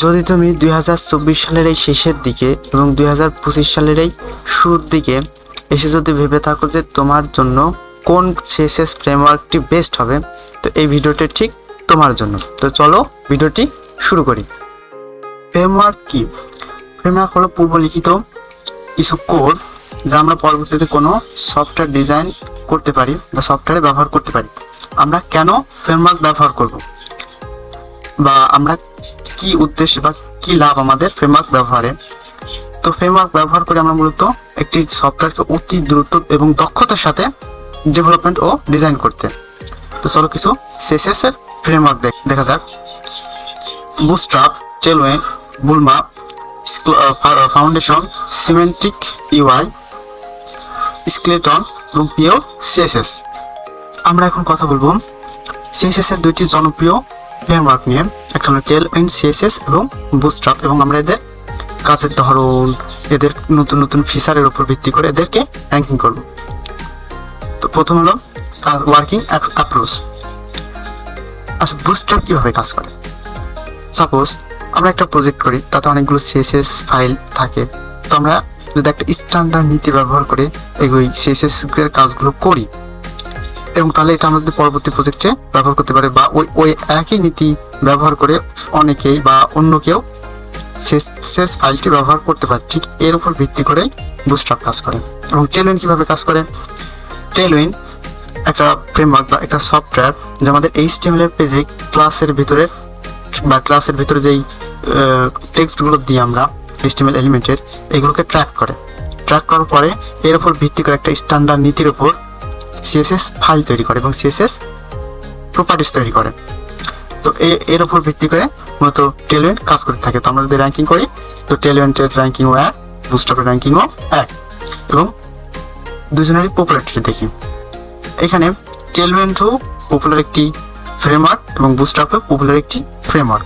যদি তুমি 2024 সালের এই শেষের দিকে এবং 2025 সালের এই শুরুর দিকে এসে যদি ভেবে থাকো যে তোমার জন্য কোন সিএসএস ফ্রেমওয়ার্কটি বেস্ট হবে, তো এই ভিডিওটি ঠিক তোমার জন্য। তো চলো ভিডিওটি শুরু করি। ফ্রেমওয়ার্ক কি? ফ্রেমওয়ার্ক হলো পূর্বলিখিত কিছু কোড যা আমরা পরবর্তীতে কোনো সফটওয়্যার ডিজাইন করতে পারি বা সফটওয়্যারে ব্যবহার করতে পারি। আমরা কেন ফ্রেমওয়ার্ক ব্যবহার করব বা আমরা কি উদ্দেশ্যে বা কি লাভ আমাদের ফ্রেমওয়ার্ক ব্যবহারে। তো ফ্রেমওয়ার্ক ব্যবহার করে আমরা মূলত একটি সফটওয়্যারকে অতি দ্রুত এবং দক্ষতার সাথে ডেভেলপমেন্ট ও ডিজাইন করতে। তো চলো কিছু সিএসএস এর ফ্রেমওয়ার্ক দেখা যাক। Bootstrap, Tailwind, Bulma, Foundation, Semantic UI, skeleton এবং পিওর সিএসএস। আমরা এখন কথা বলবো সিএসএস এর দুইটি জনপ্রিয় ফ্রেমওয়ার্ক নিয়ে। একটা হলো টেলউইন্ড সিএসএস এবং বুটস্ট্র্যাপ, এবং আমরা এদের কাজের ধরন, এদের নতুন নতুন ফিচারের উপর ভিত্তি করে এদেরকে র্যাঙ্কিং করব। তো প্রথম হলো ওয়ার্কিং অ্যাপ্রোচ। আচ্ছা, বুটস্ট্র্যাপ কিভাবে কাজ করে? সাপোজ আমরা একটা প্রজেক্ট করি, তাতে অনেকগুলো সিএসএস ফাইল থাকে। তো আমরা যদি একটা স্ট্যান্ডার্ড নীতি ব্যবহার করে এই সিএসএস এর কাজগুলো করি, এবং তাহলে এটা আমরা যদি পরবর্তী প্রজেক্টে ব্যবহার করতে পারি, বা ওই একই নীতি ব্যবহার করে অনেকেই বা অন্য কেউ সিএসএস ফাইলটি ব্যবহার করতে পারে। ঠিক এর উপর ভিত্তি করেই বুটস্ট্র্যাপ কাজ করে। এবং টেলউইন্ড কিভাবে কাজ করে? টেলউইন্ড একটা ফ্রেমওয়ার্ক বা একটা সফটওয়্যার যা আমাদের HTML এর পেজে ক্লাসের ভিতরে যেই টেক্সটগুলো দিই আমরা HTML এলিমেন্টের, এগুলোকে ট্র্যাক করার পরে এর উপর ভিত্তি করে একটা স্ট্যান্ডার্ড নীতির উপর সিএসএস ফাইল তৈরি করে এবং সিএসএস প্রপার্টিস তৈরি করে। তো এর উপর ভিত্তি করে মূলত টেলউইন্ড কাজ করতে থাকে। তো আমরা যদি র্যাঙ্কিং করি, তো টেলউইন্ডের র্যাঙ্কিংও 1, বুটস্ট্র্যাপের র্যাঙ্কিংও 1, এবং দুজনেরই পপুলারিটি দেখি। এখানে টেলউইন্ডও পপুলার একটি ফ্রেমওয়ার্ক এবং বুটস্ট্র্যাপও পপুলার একটি ফ্রেমওয়ার্ক।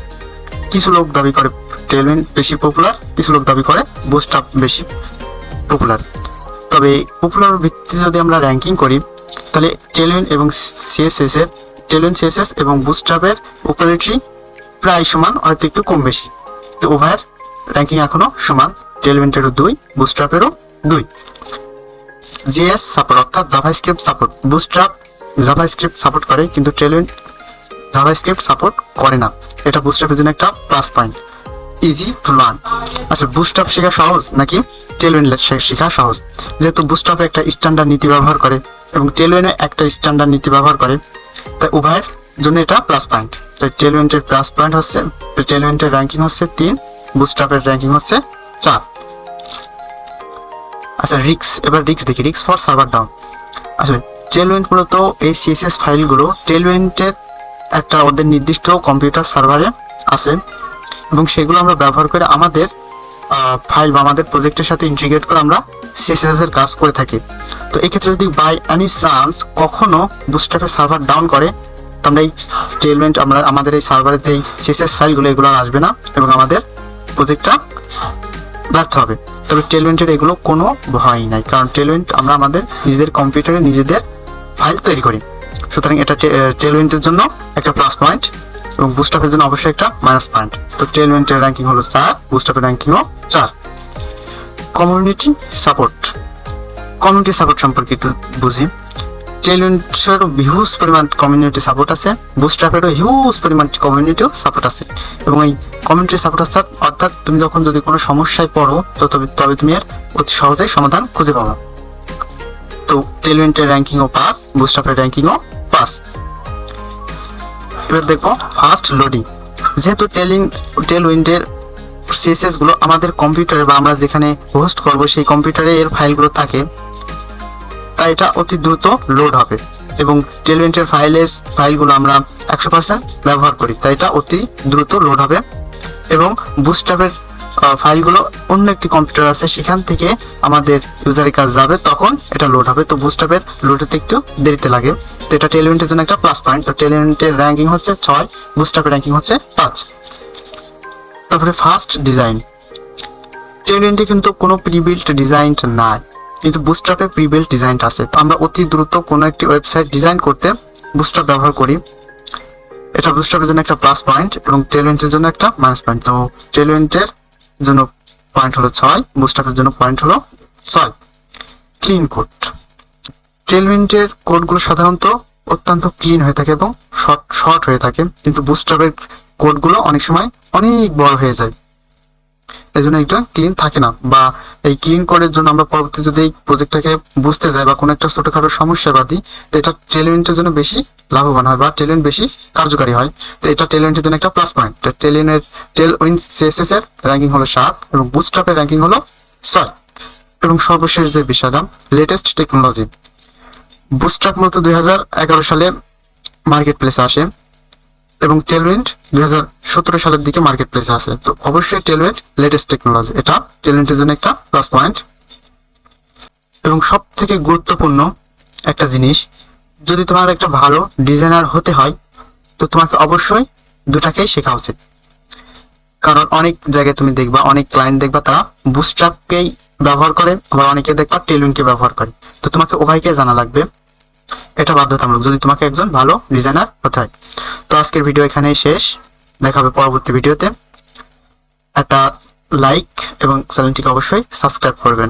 কিছু লোক দাবি করে টেলউইন্ড বেশি পপুলার, কিছু লোক দাবি করে বুটস্ট্র্যাপ বেশি পপুলার। তবে পপুলার ভিত্তিতে যদি আমরা র্যাঙ্কিং করি, তাহলে টেলউইন্ড সিএসএস এবং বুটস্ট্র্যাপের পপুলারিটি প্রায় সমান, হয়তো একটু কম বেশি। তো উভয়ের র্যাঙ্কিং এখনো সমান, টেলউইন্ডেরও 2, বুটস্ট্র্যাপেরও 2। জেএস সাপোর্ট অর্থাৎ JavaScript support. Bootstrap JavaScript support করে, কিন্তু টেলউইন্ড জাভাস্ক্রিপ্ট সাপোর্ট করে না। এটা বুটস্ট্র্যাপের জন্য একটা plus point. Easy to learn. আচ্ছা, বুটস্ট্র্যাপ শেখা সহজ নাকি টেলউইন্ড শেখা সহজ? যেহেতু বুটস্ট্র্যাপে একটা স্ট্যান্ডার্ড নীতি ব্যবহার করে এবং টেলউইন্ডে একটা স্ট্যান্ডার্ড নীতি ব্যবহার করে, তাই উভয়ের জন্য এটা প্লাস পয়েন্ট। তাই টেলউইন্ডের প্লাস পয়েন্ট হচ্ছে, টেলউইন্ডের র্যাঙ্কিং হচ্ছে 3, বুটস্ট্র্যাপের র্যাঙ্কিং হচ্ছে 4। আচ্ছা, এবার রিস্ক দেখি। Risk for server down. আসলে টেলউইন্ড মূলত এই সিএসএস ফাইলগুলো টেলউইন্ডের একটা ওদের নির্দিষ্ট কম্পিউটার সার্ভারে আছে, এবং সেগুলো আমরা ব্যবহার করে আমাদের ফাইল বা আমাদের প্রজেক্টের সাথে ইন্টিগ্রেট করে আমরা সিএসএস এর কাজ করে থাকি। তো এক্ষেত্রে যদি বাই এনি চান্স কখনো বুটস্ট্র্যাপের সার্ভার ডাউন করে, তো আমরা এই টেলউইন্ড আমাদের এই সার্ভারের যে সিএসএস ফাইলগুলো এগুলো আসবে না এবং আমাদের প্রজেক্টটা ব্যর্থ হবে। তবে টেলউইন্ডের এগুলো কোনো ভয় নাই, কারণ টেলউইন্ড আমরা আমাদের নিজেদের কম্পিউটারে নিজেদের ফাইল তৈরি করি। সুতরাং এটা টেলউইন্ডের জন্য একটা প্লাস পয়েন্ট এবং বুটস্ট্র্যাপের জন্য অবশ্যই একটা মাইনাস পয়েন্ট। তো টেলউইন্ডের র্যাঙ্কিং হলো 4, বুটস্ট্র্যাপের র্যাঙ্কিংও 4। কমিউনিটি সাপোর্ট সম্পর্কে একটু বুঝি। টেলউইন্ডেরও হিউজ পরিমাণ কমিউনিটি সাপোর্ট আছে, বুটস্ট্র্যাপেরও হিউজ পরিমাণ কমিউনিটি সাপোর্ট আছে। এবং এই কমিউনিটি সাপোর্ট আছে অর্থাৎ তুমি যখন যদি কোনো সমস্যায় পড়ো, তবে তুমি এর অতি সহজেই সমাধান খুঁজে পাবো। তো টেলউইন্ডের র্যাঙ্কিংও 5, বুটস্ট্র্যাপের র্যাঙ্কিংও 5। এবার দেখবো ফাস্ট লোডিং। যেহেতু টেলউইন্ডের সিএসএস গুলো আমাদের কম্পিউটারে বা আমরা যেখানে হোস্ট করব সেই কম্পিউটারে এর ফাইলগুলো থাকে, তাই এটা অতি দ্রুত লোড হবে। এবং টেলউইন্ডের ফাইলগুলো আমরা 100% ব্যবহার করি, তাই এটা অতি দ্রুত লোড হবে। এবং বুটস্ট্র্যাপের ফাইলগুলো অন্য একটি কম্পিউটার আছে, সেখান থেকে আমাদের ইউজারের কাছে যাবে, তখন এটা লোড হবে। তো বুটস্ট্র্যাপের লোড হতে একটু দেরিতে লাগে। তো এটা টেলউইন্ডের জন্য একটা প্লাস পয়েন্ট। তো টেলউইন্ডের র্যাঙ্কিং হচ্ছে 6, বুটস্ট্র্যাপের র্যাঙ্কিং হচ্ছে 5। তারপরে ফাস্ট ডিজাইন। টেলউইন্ডে কিন্তু কোনো প্রিবিল্ট ডিজাইন নাই, কিন্তু বুটস্ট্র্যাপে প্রিবিল্ট ডিজাইনটা আছে। তো আমরা অতি দ্রুত কোনো একটি ওয়েবসাইট ডিজাইন করতে বুটস্ট্র্যাপ ব্যবহার করি। এটা বুটস্ট্র্যাপের জন্য একটা প্লাস পয়েন্ট এবং টেলউইন্ডের জন্য একটা মাইনাস পয়েন্ট। তো টেলউইন্ডের জন্য পয়েন্ট হলো 6, বুটস্ট্র্যাপের জন্য পয়েন্ট হলো 6। ক্লিন কোড, টেলউইন্ডের কোডগুলো সাধারণত অত্যন্ত ক্লিন হয়ে থাকে এবং শর্ট হয়ে থাকে, কিন্তু বুটস্ট্র্যাপের কোডগুলো অনেক সময় অনেক বড় হয়ে যায়, এই জন্য এটা ক্লিন থাকে না। বা এই ক্লিন কোডের জন্য আমরা পরবর্তী যদি এই প্রজেক্টটাকে বুঝতে যাই বা কোনো একটা ছোটখাটো সমস্যা বাদি, তো এটা টেলউইন্ডের জন্য বেশি লাভবান হয় বা টেলউইন্ড বেশি কার্যকারী হয়। তো এটা টেলউইন্ডের জন্য একটা প্লাস পয়েন্ট। টেলউইন্ড সিএসএস এর র্যাঙ্কিং হলো 7 এবং বুটস্ট্র্যাপের র্যাঙ্কিং হলো 6। এবং সর্বশেষ যে বিষয়টা, লেটেস্ট টেকনোলজি। বুটস্ট্র্যাপ মূলত 2011 সালে মার্কেট প্লেসে আসে এবং টেলউইন্ড 2017 সালের দিকে মার্কেট প্লেসে আসে। তো অবশ্যই টেলউইন্ড লেটেস্ট টেকনোলজি, এটা টেলউইন্ডের জন্য একটা প্লাস পয়েন্ট। এবং সব থেকে গুরুত্বপূর্ণ একটা জিনিস, যদি তোমার একটা ভালো ডিজাইনার হতে হয় তো তোমাকে অবশ্যই দুটাকেই শেখা উচিত। কারণ অনেক জায়গায় তুমি দেখবা, অনেক ক্লায়েন্ট দেখবা তারা বুটস্ট্র্যাপকেই ব্যবহার করে, আবার অনেকে দেখবা টেলউইন্ডকে ব্যবহার করে। তো তোমাকে উভয়কে জানা লাগবে, এটা বাধ্যতামূলক যদি তোমাকে একজন ভালো ডিজাইনার হতে হয়। তো আজকের ভিডিও এখানেই শেষ, দেখা হবে পরবর্তী ভিডিওতে। একটা লাইক এবং চ্যানেলটিকে অবশ্যই সাবস্ক্রাইব করবেন।